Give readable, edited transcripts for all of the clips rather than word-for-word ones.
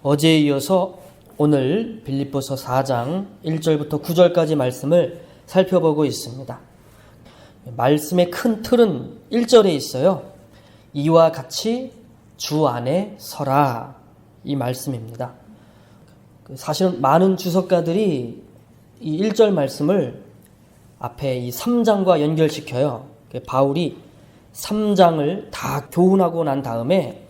어제에 이어서 오늘 빌립보서 4장 1절부터 9절까지 말씀을 살펴보고 있습니다. 말씀의 큰 틀은 1절에 있어요. 이와 같이 주 안에 서라, 이 말씀입니다. 사실은 많은 주석가들이 이 1절 말씀을 앞에 이 3장과 연결시켜요. 바울이 3장을 다 교훈하고 난 다음에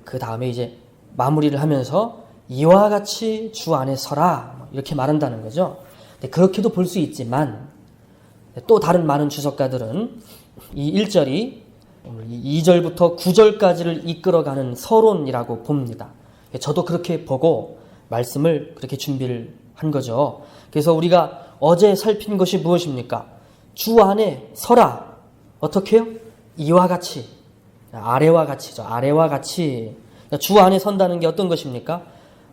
그 다음에 이제 마무리를 하면서 이와 같이 주 안에 서라, 이렇게 말한다는 거죠. 그렇게도 볼 수 있지만 또 다른 많은 주석가들은 이 1절이 2절부터 9절까지를 이끌어가는 서론이라고 봅니다. 저도 그렇게 보고 말씀을 그렇게 준비를 한 거죠. 그래서 우리가 어제 살핀 것이 무엇입니까? 주 안에 서라. 어떻게 해요? 이와 같이, 아래와 같이죠. 아래와 같이. 주 안에 선다는 게 어떤 것입니까?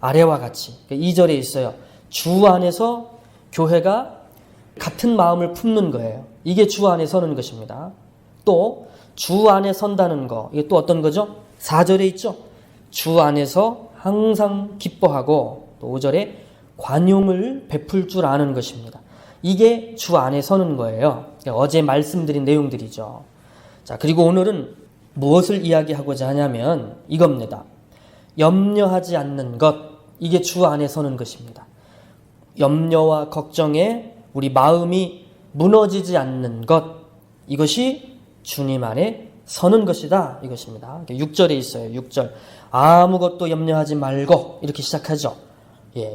아래와 같이. 2절에 있어요. 주 안에서 교회가 같은 마음을 품는 거예요. 이게 주 안에 서는 것입니다. 또 주 안에 선다는 거, 이게 또 어떤 거죠? 4절에 있죠. 주 안에서 항상 기뻐하고, 또 5절에 관용을 베풀 줄 아는 것입니다. 이게 주 안에 서는 거예요. 어제 말씀드린 내용들이죠. 자, 그리고 오늘은 무엇을 이야기하고자 하냐면 이겁니다. 염려하지 않는 것, 이게 주 안에 서는 것입니다. 염려와 걱정에 우리 마음이 무너지지 않는 것, 이것이 주님 안에 서는 것이다, 이것입니다. 6절에 있어요. 6절. 아무것도 염려하지 말고, 이렇게 시작하죠.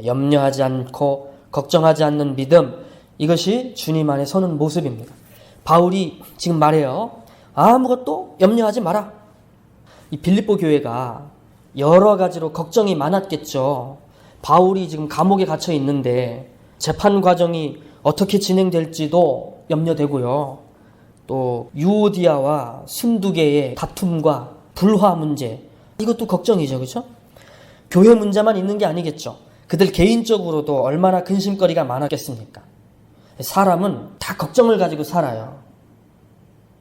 염려하지 않고 걱정하지 않는 믿음, 이것이 주님 안에 서는 모습입니다. 바울이 지금 말해요. 아무것도 염려하지 마라. 이 빌립보 교회가 여러 가지로 걱정이 많았겠죠. 바울이 지금 감옥에 갇혀 있는데 재판 과정이 어떻게 진행될지도 염려되고요. 또 유오디아와 순두개의 다툼과 불화 문제, 이것도 걱정이죠. 그렇죠? 교회 문제만 있는 게 아니겠죠. 그들 개인적으로도 얼마나 근심거리가 많았겠습니까? 사람은 다 걱정을 가지고 살아요.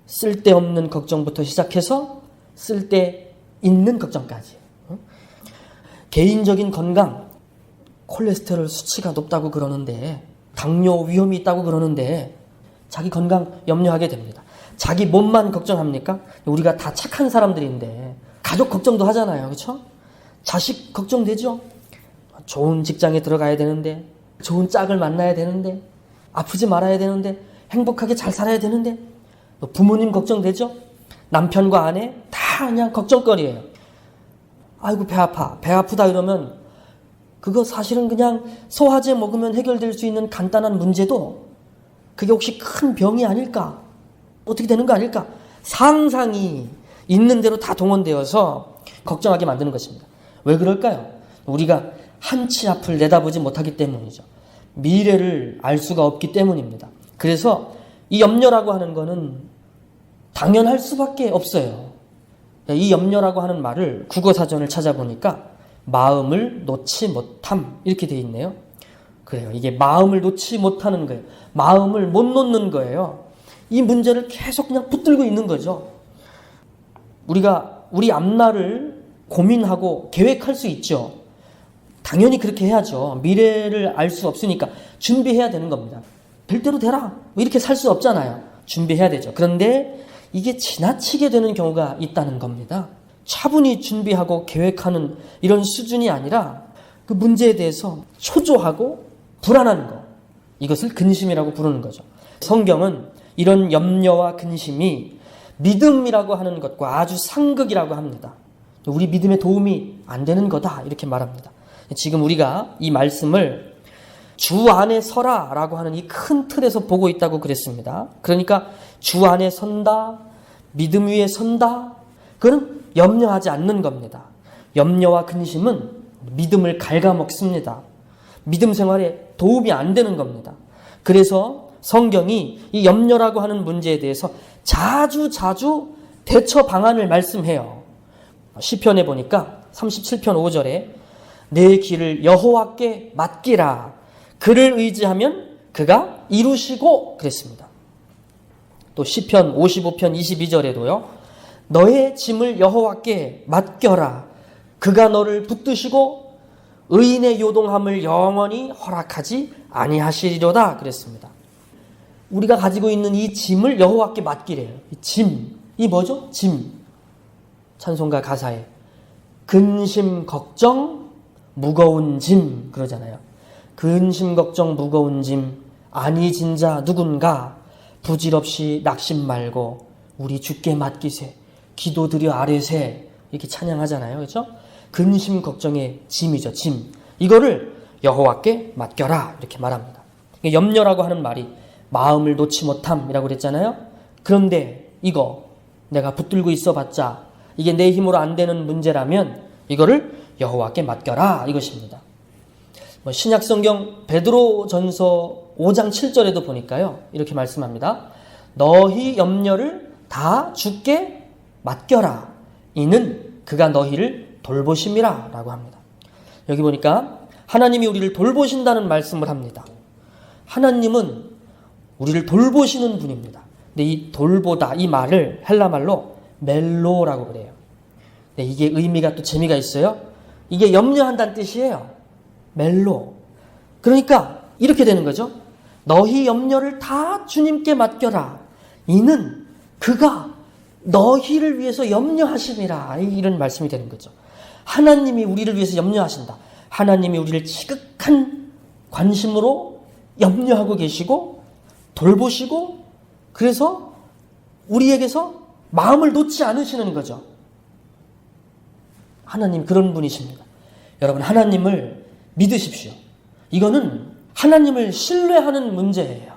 쓸데없는 걱정부터 시작해서 쓸데있는 걱정까지. 개인적인 건강, 콜레스테롤 수치가 높다고 그러는데, 당뇨 위험이 있다고 그러는데 자기 건강 염려하게 됩니다. 자기 몸만 걱정합니까? 우리가 다 착한 사람들인데 가족 걱정도 하잖아요. 그렇죠? 자식 걱정되죠? 좋은 직장에 들어가야 되는데, 좋은 짝을 만나야 되는데, 아프지 말아야 되는데, 행복하게 잘 살아야 되는데, 부모님 걱정되죠? 남편과 아내 다 그냥 걱정거리예요. 아이고 배 아파. 배 아프다 이러면 그거 사실은 그냥 소화제 먹으면 해결될 수 있는 간단한 문제도 그게 혹시 큰 병이 아닐까? 어떻게 되는 거 아닐까? 상상이 있는 대로 다 동원되어서 걱정하게 만드는 것입니다. 왜 그럴까요? 우리가 한치 앞을 내다보지 못하기 때문이죠. 미래를 알 수가 없기 때문입니다. 그래서 이 염려라고 하는 거는 당연할 수밖에 없어요. 이 염려라고 하는 말을 국어사전을 찾아보니까 마음을 놓지 못함, 이렇게 돼 있네요. 그래요. 이게 마음을 놓지 못하는 거예요. 마음을 못 놓는 거예요. 이 문제를 계속 그냥 붙들고 있는 거죠. 우리가 우리 앞날을 고민하고 계획할 수 있죠. 당연히 그렇게 해야죠. 미래를 알 수 없으니까 준비해야 되는 겁니다. 될 대로 되라, 이렇게 살 수 없잖아요. 준비해야 되죠. 그런데 이게 지나치게 되는 경우가 있다는 겁니다. 차분히 준비하고 계획하는 이런 수준이 아니라 그 문제에 대해서 초조하고 불안한 거, 이것을 근심이라고 부르는 거죠. 성경은 이런 염려와 근심이 믿음이라고 하는 것과 아주 상극이라고 합니다. 우리 믿음에 도움이 안 되는 거다, 이렇게 말합니다. 지금 우리가 이 말씀을 주 안에 서라 라고 하는 이 큰 틀에서 보고 있다고 그랬습니다. 그러니까 주 안에 선다, 믿음 위에 선다, 그건 염려하지 않는 겁니다. 염려와 근심은 믿음을 갉아먹습니다. 믿음 생활에 도움이 안 되는 겁니다. 그래서 성경이 이 염려라고 하는 문제에 대해서 자주 대처 방안을 말씀해요. 시편에 보니까 37편 5절에 내 길을 여호와께 맡기라. 그를 의지하면 그가 이루시고, 그랬습니다. 또 시편 55편 22절에도요. 너의 짐을 여호와께 맡겨라. 그가 너를 붙드시고 의인의 요동함을 영원히 허락하지 아니하시리로다 그랬습니다. 우리가 가지고 있는 이 짐을 여호와께 맡기래요. 이 짐, 이 뭐죠? 짐. 찬송가 가사에 근심 걱정 무거운 짐 그러잖아요. 근심 걱정 무거운 짐 아니진 자 누군가 부질없이 낙심 말고 우리 주께 맡기세 기도드려 아뢰세 이렇게 찬양하잖아요. 그렇죠? 근심 걱정의 짐이죠. 짐. 이거를 여호와께 맡겨라 이렇게 말합니다. 염려라고 하는 말이 마음을 놓지 못함이라고 그랬잖아요. 그런데 이거 내가 붙들고 있어봤자 이게 내 힘으로 안 되는 문제라면 이거를 여호와께 맡겨라 이것입니다. 신약성경 베드로전서 5장 7절에도 보니까요. 이렇게 말씀합니다. 너희 염려를 다 주께 맡겨라. 이는 그가 너희를 돌보심이라 라고 합니다. 여기 보니까 하나님이 우리를 돌보신다는 말씀을 합니다. 하나님은 우리를 돌보시는 분입니다. 근데 이 돌보다 이 말을 헬라 말로 멜로라고 그래요. 근데 이게 의미가 또 재미가 있어요. 이게 염려한다는 뜻이에요. 멜로. 그러니까 이렇게 되는 거죠. 너희 염려를 다 주님께 맡겨라. 이는 그가 너희를 위해서 염려하심이라. 이런 말씀이 되는 거죠. 하나님이 우리를 위해서 염려하신다. 하나님이 우리를 지극한 관심으로 염려하고 계시고 돌보시고 그래서 우리에게서 마음을 놓지 않으시는 거죠. 하나님 그런 분이십니다. 여러분 하나님을 믿으십시오. 이거는 하나님을 신뢰하는 문제예요.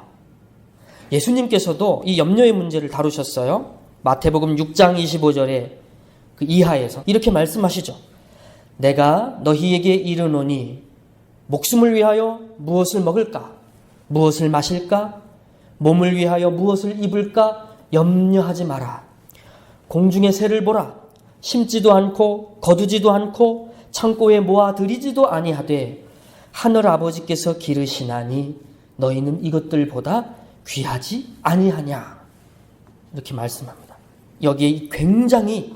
예수님께서도 이 염려의 문제를 다루셨어요. 마태복음 6장 25절에 그 이하에서 이렇게 말씀하시죠. 내가 너희에게 이르노니 목숨을 위하여 무엇을 먹을까? 무엇을 마실까? 몸을 위하여 무엇을 입을까? 염려하지 마라. 공중의 새를 보라. 심지도 않고 거두지도 않고 창고에 모아들이지도 아니하되 하늘 아버지께서 기르시나니 너희는 이것들보다 귀하지 아니하냐. 이렇게 말씀합니다. 여기에 굉장히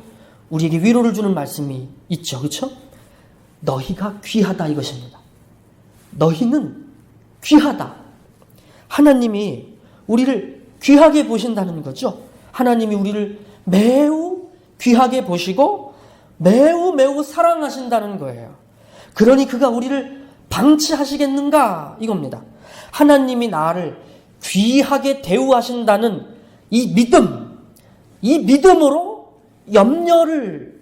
우리에게 위로를 주는 말씀이 있죠. 그렇죠? 너희가 귀하다 이것입니다. 너희는 귀하다. 하나님이 우리를 귀하게 보신다는 거죠. 하나님이 우리를 매우 귀하게 보시고 매우 사랑하신다는 거예요. 그러니 그가 우리를 방치하시겠는가 이겁니다. 하나님이 나를 귀하게 대우하신다는 이 믿음, 이 믿음으로 염려를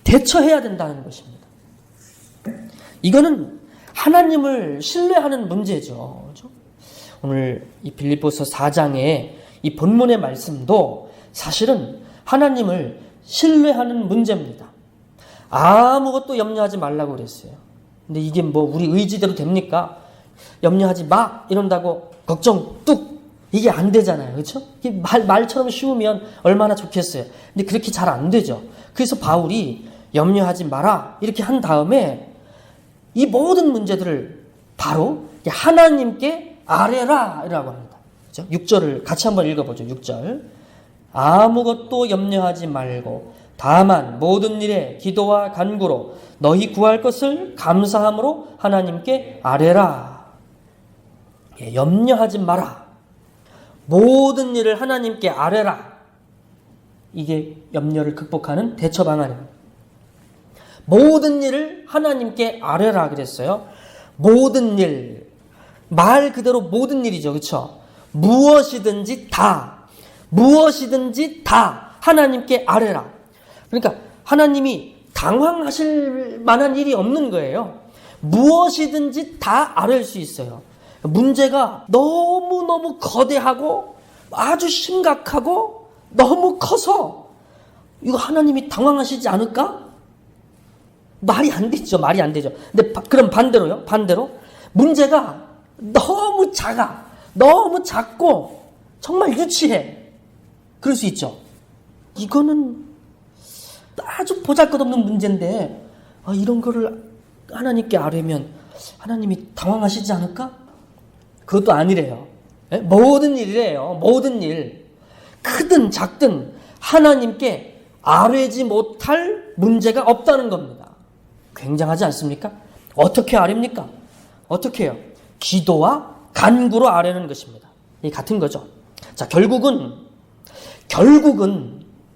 대처해야 된다는 것입니다. 이거는 하나님을 신뢰하는 문제죠. 그렇죠? 오늘 이 빌립보서 4장의 이 본문의 말씀도 사실은 하나님을 신뢰하는 문제입니다. 아무것도 염려하지 말라고 그랬어요. 근데 이게 뭐 우리 의지대로 됩니까? 염려하지 마 이런다고 걱정 뚝 이게 안 되잖아요. 그렇죠? 이게 말처럼 쉬우면 얼마나 좋겠어요. 근데 그렇게 잘 안 되죠. 그래서 바울이 염려하지 마라 이렇게 한 다음에 이 모든 문제들을 바로 하나님께 아뢰라 라고 합니다. 그렇죠? 6절을 같이 한번 읽어보죠. 6절 아무것도 염려하지 말고 다만 모든 일에 기도와 간구로 너희 구할 것을 감사함으로 하나님께 아뢰라. 염려하지 마라. 모든 일을 하나님께 아뢰라. 이게 염려를 극복하는 대처 방안입니다. 모든 일을 하나님께 아뢰라 그랬어요. 모든 일. 말 그대로 모든 일이죠. 그렇죠? 무엇이든지 다 하나님께 아뢰라. 그러니까 하나님이 당황하실 만한 일이 없는 거예요. 무엇이든지 다 아뢰일 수 있어요. 문제가 너무너무 거대하고 아주 심각하고 너무 커서 이거 하나님이 당황하시지 않을까? 말이 안 되죠. 말이 안 되죠. 근데 그럼 반대로요. 반대로 문제가 너무 작아. 너무 작고 정말 유치해. 그럴 수 있죠. 이거는 아주 보잘것없는 문제인데 이런 거를 하나님께 아뢰면 하나님이 당황하시지 않을까? 그것도 아니래요. 모든 일이래요. 모든 일. 크든 작든 하나님께 아뢰지 못할 문제가 없다는 겁니다. 굉장하지 않습니까? 어떻게 아뢰입니까? 어떻게 해요? 기도와 간구로 아뢰는 것입니다. 이 같은 거죠. 자, 결국은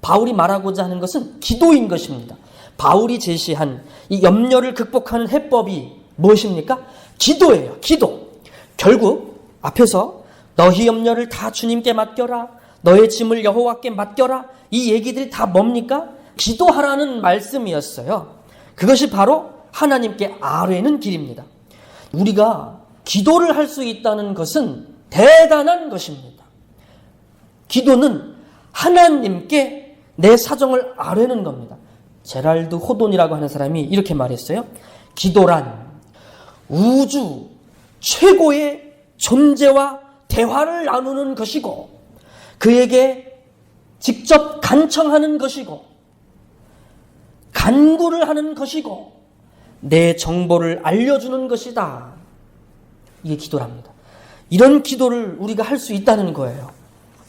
바울이 말하고자 하는 것은 기도인 것입니다. 바울이 제시한 이 염려를 극복하는 해법이 무엇입니까? 기도예요. 기도. 결국 앞에서 너희 염려를 다 주님께 맡겨라. 너의 짐을 여호와께 맡겨라. 이 얘기들이 다 뭡니까? 기도하라는 말씀이었어요. 그것이 바로 하나님께 아뢰는 길입니다. 우리가 기도를 할 수 있다는 것은 대단한 것입니다. 기도는 하나님께 내 사정을 아뢰는 겁니다. 제랄드 호돈이라고 하는 사람이 이렇게 말했어요. 기도란 우주 최고의 존재와 대화를 나누는 것이고 그에게 직접 간청하는 것이고 간구를 하는 것이고 내 정보를 알려주는 것이다. 이게 기도랍니다. 이런 기도를 우리가 할 수 있다는 거예요.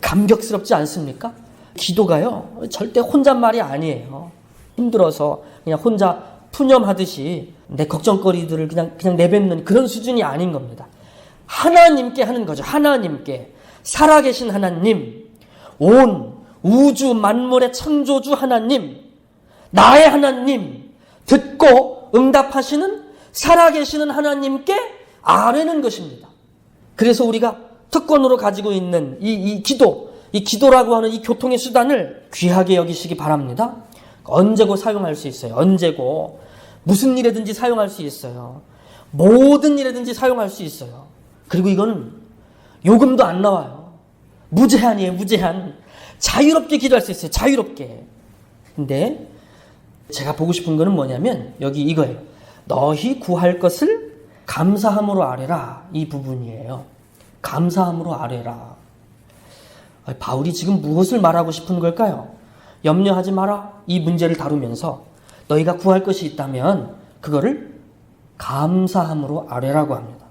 감격스럽지 않습니까? 기도가요, 절대 혼잣말이 아니에요. 힘들어서 그냥 혼자 푸념하듯이 내 걱정거리들을 그냥 내뱉는 그런 수준이 아닌 겁니다. 하나님께 하는 거죠. 하나님께. 살아계신 하나님, 온 우주 만물의 창조주 하나님, 나의 하나님, 듣고 응답하시는 살아계시는 하나님께 아뢰는 것입니다. 그래서 우리가 특권으로 가지고 있는 이 기도라고 하는 이 교통의 수단을 귀하게 여기시기 바랍니다. 언제고 사용할 수 있어요. 언제고 무슨 일에든지 사용할 수 있어요. 모든 일에든지 사용할 수 있어요. 그리고 이거는 요금도 안 나와요. 무제한이에요. 무제한. 자유롭게 기도할 수 있어요. 자유롭게. 근데 제가 보고 싶은 거는 뭐냐면 여기 이거예요. 너희 구할 것을 감사함으로 아뢰라. 이 부분이에요. 감사함으로 아뢰라. 바울이 지금 무엇을 말하고 싶은 걸까요? 염려하지 마라. 이 문제를 다루면서 너희가 구할 것이 있다면 그거를 감사함으로 아뢰라고 합니다.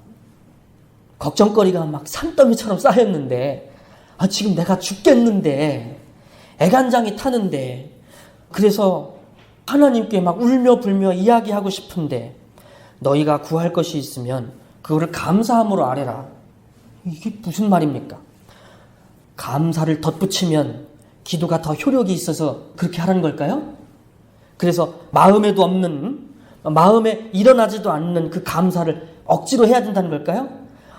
걱정거리가 막 산더미처럼 쌓였는데 지금 내가 죽겠는데 애간장이 타는데 그래서 하나님께 막 울며 불며 이야기하고 싶은데 너희가 구할 것이 있으면 그거를 감사함으로 아뢰라. 이게 무슨 말입니까? 감사를 덧붙이면 기도가 더 효력이 있어서 그렇게 하라는 걸까요? 그래서 마음에도 없는, 마음에 일어나지도 않는 그 감사를 억지로 해야 된다는 걸까요?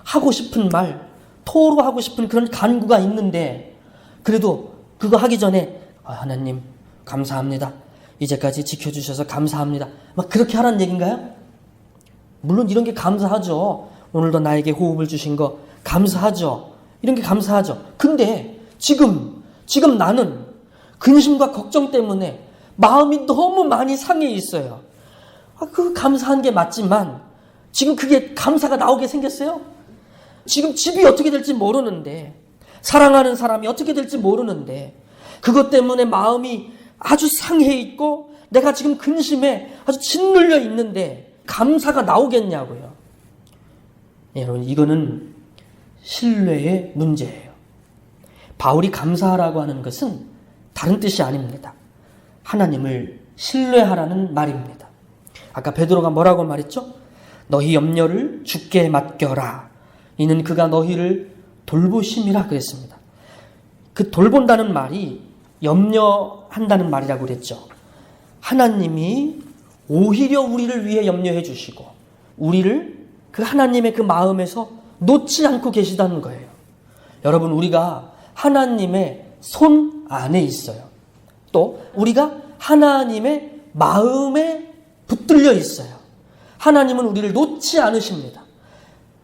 하고 싶은 말, 토로하고 싶은 그런 간구가 있는데 그래도 그거 하기 전에 하나님 감사합니다. 이제까지 지켜주셔서 감사합니다. 막 그렇게 하라는 얘기인가요? 물론 이런 게 감사하죠. 오늘도 나에게 호흡을 주신 거 감사하죠. 이런 게 감사하죠. 근데 지금 나는 근심과 걱정 때문에 마음이 너무 많이 상해 있어요. 그 감사한 게 맞지만 지금 그게 감사가 나오게 생겼어요. 지금 집이 어떻게 될지 모르는데 사랑하는 사람이 어떻게 될지 모르는데 그것 때문에 마음이 아주 상해 있고 내가 지금 근심에 아주 짓눌려 있는데 감사가 나오겠냐고요. 여러분 이거는 신뢰의 문제예요. 바울이 감사하라고 하는 것은 다른 뜻이 아닙니다. 하나님을 신뢰하라는 말입니다. 아까 베드로가 뭐라고 말했죠? 너희 염려를 주께 맡겨라. 이는 그가 너희를 돌보심이라 그랬습니다. 그 돌본다는 말이 염려한다는 말이라고 그랬죠. 하나님이 오히려 우리를 위해 염려해 주시고 우리를 그 하나님의 그 마음에서 놓지 않고 계시다는 거예요. 여러분 우리가 하나님의 손 안에 있어요. 또 우리가 하나님의 마음에 붙들려 있어요. 하나님은 우리를 놓지 않으십니다.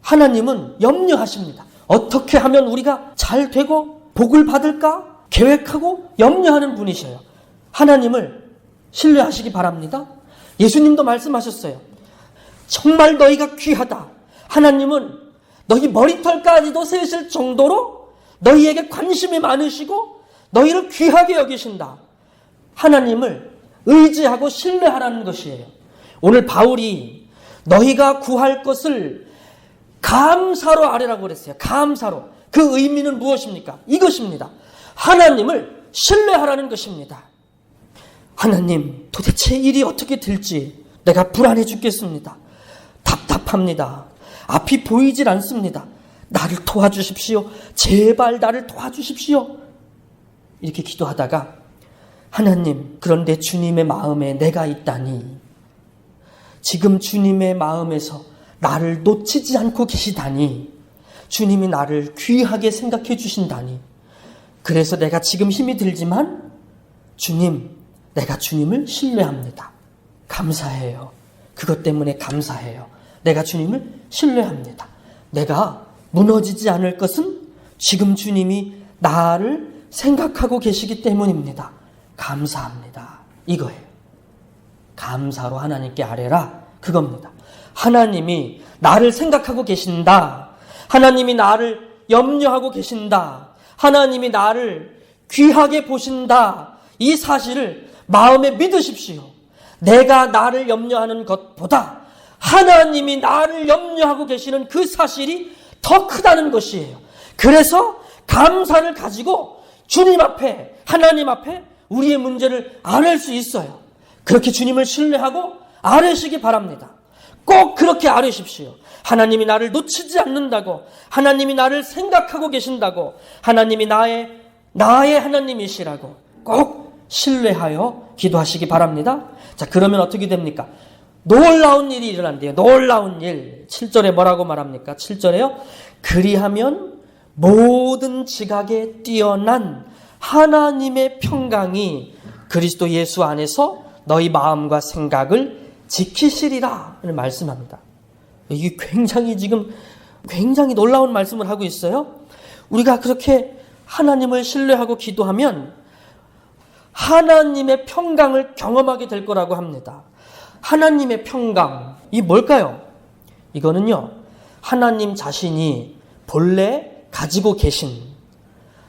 하나님은 염려하십니다. 어떻게 하면 우리가 잘 되고 복을 받을까 계획하고 염려하는 분이셔요. 하나님을 신뢰하시기 바랍니다. 예수님도 말씀하셨어요. 정말 너희가 귀하다. 하나님은 너희 머리털까지도 세실 정도로 너희에게 관심이 많으시고 너희를 귀하게 여기신다. 하나님을 의지하고 신뢰하라는 것이에요. 오늘 바울이 너희가 구할 것을 감사로 아뢰라고 그랬어요. 감사로. 그 의미는 무엇입니까? 이것입니다. 하나님을 신뢰하라는 것입니다. 하나님, 도대체 일이 어떻게 될지 내가 불안해 죽겠습니다. 답답합니다. 앞이 보이질 않습니다. 나를 도와주십시오. 제발 나를 도와주십시오. 이렇게 기도하다가 하나님, 그런데 주님의 마음에 내가 있다니, 지금 주님의 마음에서 나를 놓치지 않고 계시다니, 주님이 나를 귀하게 생각해 주신다니, 그래서 내가 지금 힘이 들지만 주님, 내가 주님을 신뢰합니다. 감사해요. 그것 때문에 감사해요. 내가 주님을 신뢰합니다. 내가 무너지지 않을 것은 지금 주님이 나를 생각하고 계시기 때문입니다. 감사합니다. 이거예요. 감사로 하나님께 아뢰라. 그겁니다. 하나님이 나를 생각하고 계신다. 하나님이 나를 염려하고 계신다. 하나님이 나를 귀하게 보신다. 이 사실을 마음에 믿으십시오. 내가 나를 염려하는 것보다 하나님이 나를 염려하고 계시는 그 사실이 더 크다는 것이에요. 그래서 감사를 가지고 주님 앞에, 하나님 앞에 우리의 문제를 아뢰 수 있어요. 그렇게 주님을 신뢰하고 아뢰시기 바랍니다. 꼭 그렇게 아뢰십시오. 하나님이 나를 놓치지 않는다고, 하나님이 나를 생각하고 계신다고, 하나님이 나의 하나님이시라고 꼭 신뢰하여 기도하시기 바랍니다. 자, 그러면 어떻게 됩니까? 놀라운 일이 일어난대요. 놀라운 일. 7절에 뭐라고 말합니까? 7절에요. 그리하면 모든 지각에 뛰어난 하나님의 평강이 그리스도 예수 안에서 너희 마음과 생각을 지키시리라 말씀합니다. 이게 굉장히 놀라운 말씀을 하고 있어요. 우리가 그렇게 하나님을 신뢰하고 기도하면 하나님의 평강을 경험하게 될 거라고 합니다. 하나님의 평강, 이 뭘까요? 이거는요, 하나님 자신이 본래 가지고 계신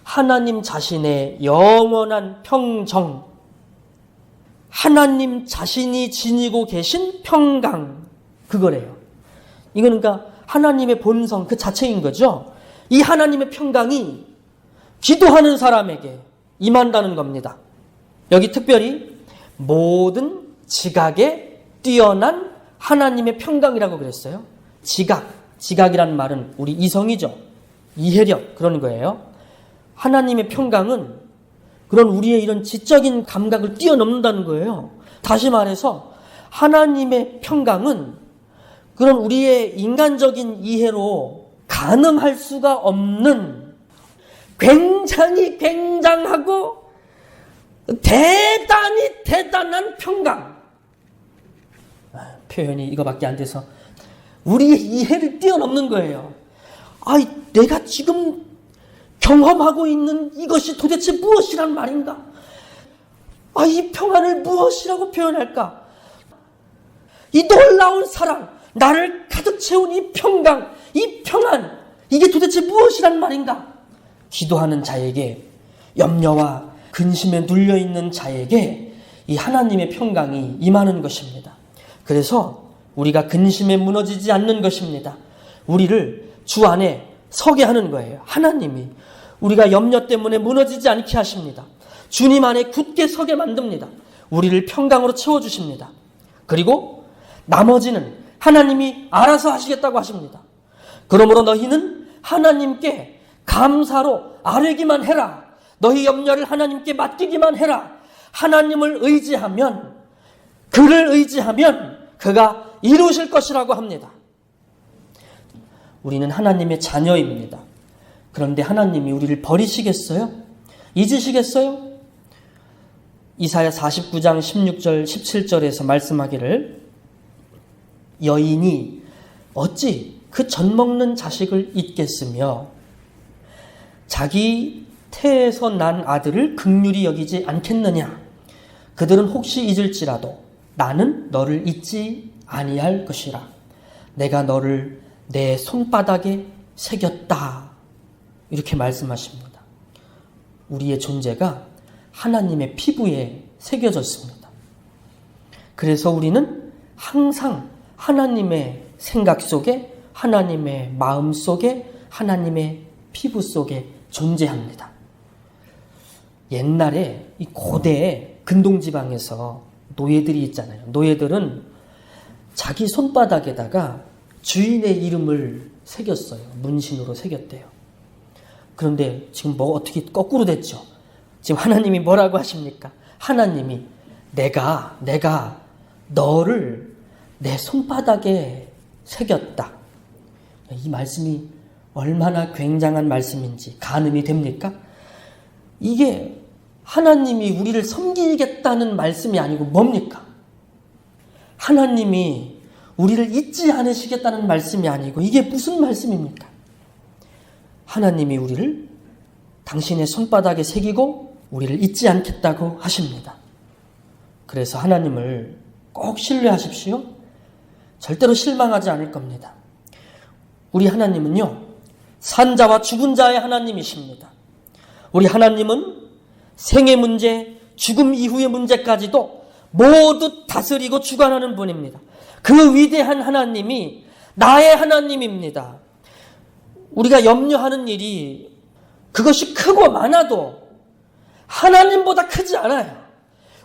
하나님 자신의 영원한 평정, 하나님 자신이 지니고 계신 평강, 그거래요. 이거는 그러니까 하나님의 본성 그 자체인 거죠. 이 하나님의 평강이 기도하는 사람에게 임한다는 겁니다. 여기 특별히 모든 지각에 뛰어난 하나님의 평강이라고 그랬어요. 지각이라는 말은 우리 이성이죠. 이해력, 그런 거예요. 하나님의 평강은 그런 우리의 이런 지적인 감각을 뛰어넘는다는 거예요. 다시 말해서 하나님의 평강은 그런 우리의 인간적인 이해로 가늠할 수가 없는 굉장하고 대단한 평강. 표현이 이거밖에 안 돼서 우리의 이해를 뛰어넘는 거예요. 내가 지금 경험하고 있는 이것이 도대체 무엇이란 말인가? 이 평안을 무엇이라고 표현할까? 이 놀라운 사랑, 나를 가득 채운 이 평강, 이 평안, 이게 도대체 무엇이란 말인가? 기도하는 자에게, 염려와 근심에 눌려있는 자에게 이 하나님의 평강이 임하는 것입니다. 그래서 우리가 근심에 무너지지 않는 것입니다. 우리를 주 안에 서게 하는 거예요. 하나님이 우리가 염려 때문에 무너지지 않게 하십니다. 주님 안에 굳게 서게 만듭니다. 우리를 평강으로 채워주십니다. 그리고 나머지는 하나님이 알아서 하시겠다고 하십니다. 그러므로 너희는 하나님께 감사로 아뢰기만 해라. 너희 염려를 하나님께 맡기기만 해라. 하나님을 의지하면, 그를 의지하면 그가 이루실 것이라고 합니다. 우리는 하나님의 자녀입니다. 그런데 하나님이 우리를 버리시겠어요? 잊으시겠어요? 이사야 49장 16절 17절에서 말씀하기를 여인이 어찌 그 젖먹는 자식을 잊겠으며 자기 태에서 난 아들을 긍휼히 여기지 않겠느냐. 그들은 혹시 잊을지라도 나는 너를 잊지 아니할 것이라. 내가 너를 내 손바닥에 새겼다. 이렇게 말씀하십니다. 우리의 존재가 하나님의 피부에 새겨졌습니다. 그래서 우리는 항상 하나님의 생각 속에, 하나님의 마음 속에, 하나님의 피부 속에 존재합니다. 옛날에 이 고대 근동지방에서 노예들이 있잖아요. 노예들은 자기 손바닥에다가 주인의 이름을 새겼어요. 문신으로 새겼대요. 그런데 지금 뭐 어떻게 거꾸로 됐죠? 지금 하나님이 뭐라고 하십니까? 하나님이 내가 너를 내 손바닥에 새겼다. 이 말씀이 얼마나 굉장한 말씀인지 가늠이 됩니까? 이게 하나님이 우리를 섬기겠다는 말씀이 아니고 뭡니까? 하나님이 우리를 잊지 않으시겠다는 말씀이 아니고 이게 무슨 말씀입니까? 하나님이 우리를 당신의 손바닥에 새기고 우리를 잊지 않겠다고 하십니다. 그래서 하나님을 꼭 신뢰하십시오. 절대로 실망하지 않을 겁니다. 우리 하나님은요, 산자와 죽은 자의 하나님이십니다. 우리 하나님은 생의 문제, 죽음 이후의 문제까지도 모두 다스리고 주관하는 분입니다. 그 위대한 하나님이 나의 하나님입니다. 우리가 염려하는 일이 그것이 크고 많아도 하나님보다 크지 않아요.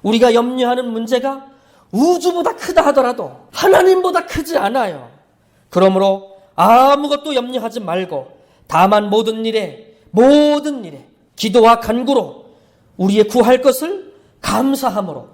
우리가 염려하는 문제가 우주보다 크다 하더라도 하나님보다 크지 않아요. 그러므로 아무것도 염려하지 말고 다만 모든 일에 기도와 간구로 우리의 구할 것을 감사함으로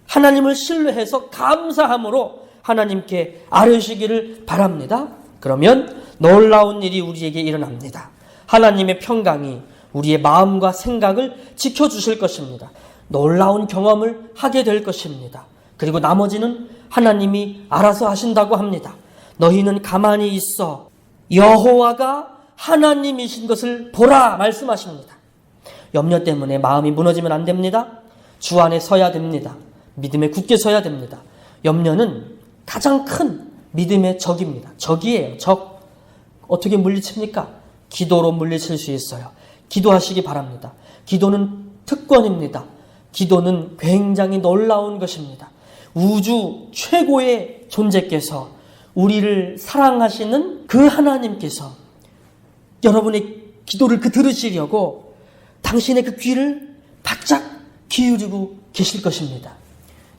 하나님을 신뢰해서 감사함으로 하나님께 아뢰시기를 바랍니다. 그러면 놀라운 일이 우리에게 일어납니다. 하나님의 평강이 우리의 마음과 생각을 지켜주실 것입니다. 놀라운 경험을 하게 될 것입니다. 그리고 나머지는 하나님이 알아서 하신다고 합니다. 너희는 가만히 있어 여호와가 하나님이신 것을 보라 말씀하십니다. 염려 때문에 마음이 무너지면 안 됩니다. 주 안에 서야 됩니다. 믿음에 굳게 서야 됩니다. 염려는 가장 큰 믿음의 적입니다. 적이에요. 적. 어떻게 물리칩니까? 기도로 물리칠 수 있어요. 기도하시기 바랍니다. 기도는 특권입니다. 기도는 굉장히 놀라운 것입니다. 우주 최고의 존재께서 우리를 사랑하시는 그 하나님께서 여러분의 기도를 들으시려고 당신의 그 귀를 바짝 기울이고 계실 것입니다.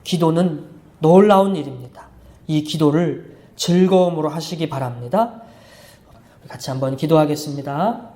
기도는 놀라운 일입니다. 이 기도를 즐거움으로 하시기 바랍니다. 같이 한번 기도하겠습니다.